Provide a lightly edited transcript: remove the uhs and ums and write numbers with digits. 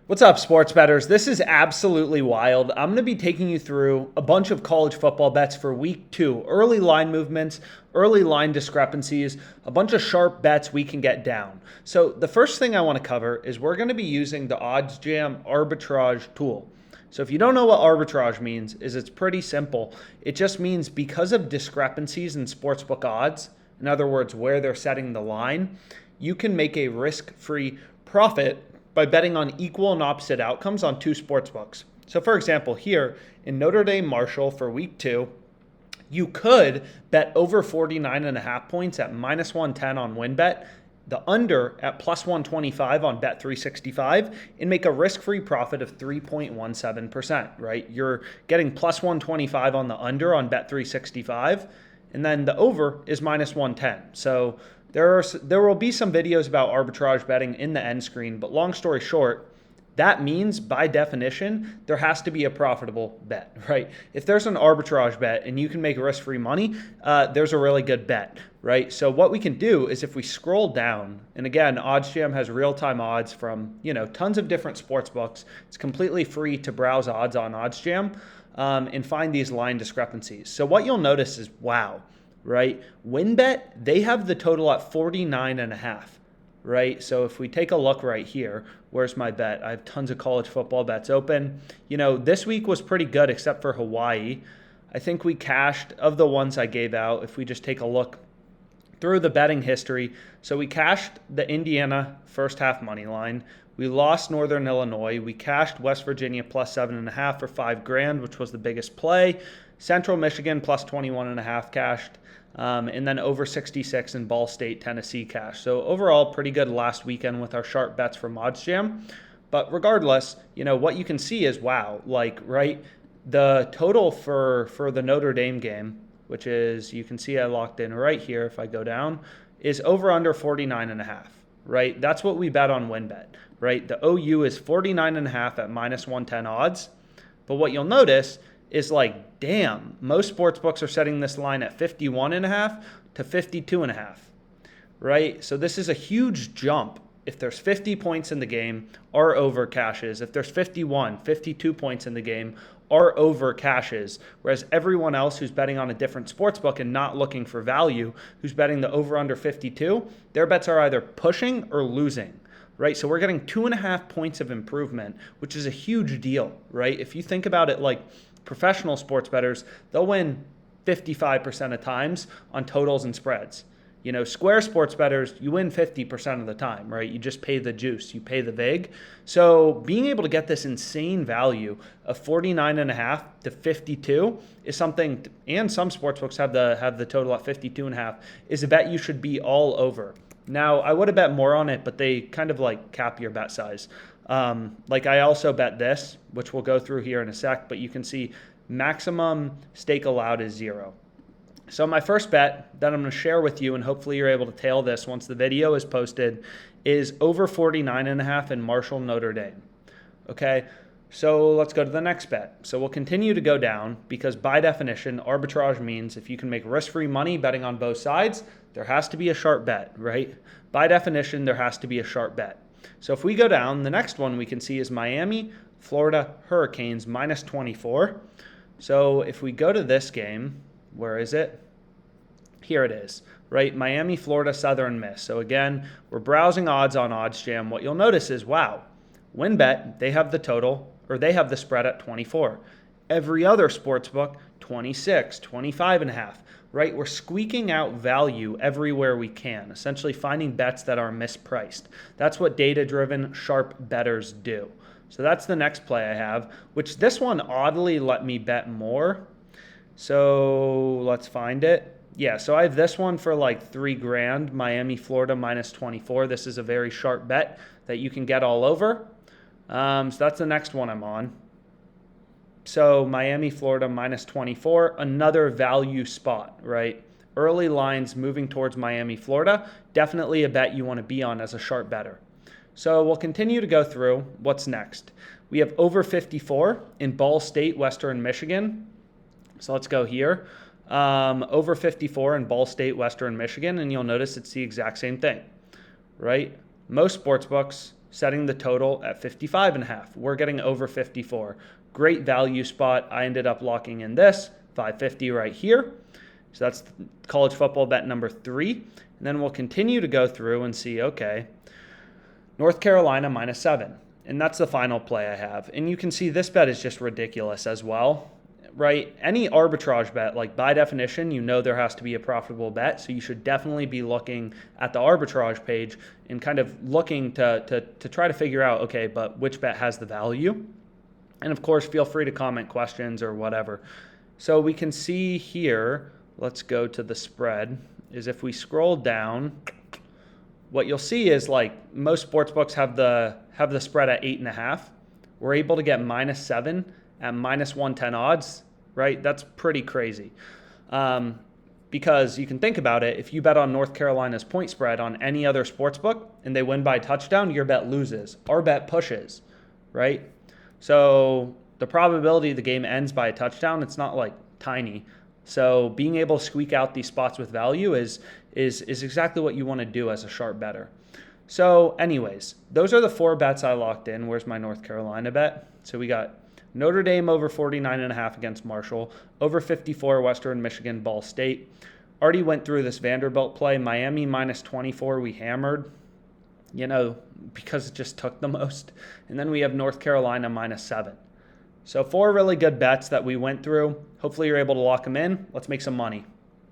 What's up, sports bettors? This is absolutely wild. I'm going to be taking you through a bunch of college football bets for week 2. Early line movements, early line discrepancies, a bunch of sharp bets we can get down. So the first thing I want to cover is we're going to be using the OddsJam arbitrage tool. So if you don't know what arbitrage means, it's pretty simple. It just means because of discrepancies in sportsbook odds, in other words, where they're setting the line, you can make a risk-free profit by betting on equal and opposite outcomes on 2 sportsbooks. So for example, here in Notre Dame Marshall for week 2, you could bet over 49.5 points at minus 110 on WynnBet, the under at plus 125 on Bet365, and make a risk-free profit of 3.17%, right? You're getting plus 125 on the under on Bet365, and then the over is minus 110. So there will be some videos about arbitrage betting in the end screen, but long story short, that means by definition, there has to be a profitable bet, right? If there's an arbitrage bet and you can make risk-free money, there's a really good bet, right? So what we can do is if we scroll down, and again, OddsJam has real-time odds from, tons of different sports books. It's completely free to browse odds on OddsJam and find these line discrepancies. So what you'll notice is, wow, right? WynnBet, they have the total at 49.5, right? So if we take a look right here, where's my bet? I have tons of college football bets open. This week was pretty good except for Hawaii. I think we cashed, of the ones I gave out, if we just take a look through the betting history. So we cashed the Indiana first half money line. We lost Northern Illinois. We cashed West Virginia plus 7.5 for $5,000, which was the biggest play. Central Michigan plus 21.5 cashed. And then over 66 in Ball State, Tennessee cash. So overall, pretty good last weekend with our sharp bets from OddsJam. But regardless, what you can see is, wow, right, the total for the Notre Dame game, which is, you can see I locked in right here if I go down, is over under 49.5, right? That's what we bet on WynnBet, right? The OU is 49.5 at minus 110 odds. But what you'll notice is damn, most sports books are setting this line at 51.5 to 52.5, right? So this is a huge jump. If there's 50 points in the game, our over cashes. If there's 51, 52 points in the game, our over cashes. Whereas everyone else who's betting on a different sports book and not looking for value, who's betting the over under 52, their bets are either pushing or losing. Right, so we're getting 2.5 points of improvement, which is a huge deal, right? If you think about it like professional sports bettors, they'll win 55% of times on totals and spreads. Square sports bettors, you win 50% of the time, right? You just pay the juice, you pay the vig. So being able to get this insane value of 49.5 to 52 is something, and some sportsbooks have the total at 52.5, is a bet you should be all over. Now, I would have bet more on it, but they kind of cap your bet size. I also bet this, which we'll go through here in a sec, but you can see maximum stake allowed is 0. So my first bet that I'm going to share with you, and hopefully you're able to tail this once the video is posted, is over 49.5 in Marshall, Notre Dame. Okay, so let's go to the next bet. So we'll continue to go down because by definition, arbitrage means if you can make risk-free money betting on both sides, there has to be a sharp bet, right? By definition, there has to be a sharp bet. So if we go down, the next one we can see is Miami, Florida Hurricanes minus 24. So if we go to this game, where is it? Here it is, right? Miami, Florida, Southern Miss. So again, we're browsing odds on OddsJam. What you'll notice is, wow, WynnBet, they have the total, or they have the spread at 24. Every other sportsbook, 26, 25.5, right? We're squeaking out value everywhere we can, essentially finding bets that are mispriced. That's what data-driven, sharp bettors do. So that's the next play I have, which this one oddly let me bet more. So let's find it. Yeah, so I have this one for $3,000, Miami, Florida minus 24. This is a very sharp bet that you can get all over. So that's the next one I'm on. So Miami, Florida minus 24, another value spot, right? Early lines moving towards Miami, Florida, definitely a bet you want to be on as a sharp better. So we'll continue to go through what's next. We have over 54 in Ball State, Western Michigan. So let's go here. Over 54 in Ball State, Western Michigan, and you'll notice it's the exact same thing, right? Most sports books setting the total at 55.5. We're getting over 54. Great value spot. I ended up locking in this 550 right here. So that's college football bet number 3. And then we'll continue to go through and see, okay, North Carolina -7. And that's the final play I have. And you can see this bet is just ridiculous as well, right? Any arbitrage bet, like by definition, you know there has to be a profitable bet. So you should definitely be looking at the arbitrage page and kind of looking to try to figure out, okay, but which bet has the value? And of course, feel free to comment questions or whatever. So we can see here, let's go to the spread, is if we scroll down, what you'll see is like most sportsbooks have the spread at 8.5. We're able to get -7 at -110 odds, right? That's pretty crazy. Because you can think about it, if you bet on North Carolina's point spread on any other sportsbook and they win by a touchdown, your bet loses. Our bet pushes, right? So the probability the game ends by a touchdown, it's not like tiny. So being able to squeak out these spots with value is exactly what you want to do as a sharp bettor. So anyways, those are the 4 bets I locked in. Where's my North Carolina bet? So we got Notre Dame over 49.5 against Marshall, over 54 Western Michigan, Ball State. Already went through this Vanderbilt play. Miami -24 we hammered, because it just took the most. And then we have North Carolina -7. So 4 really good bets that we went through. Hopefully you're able to lock them in. Let's make some money.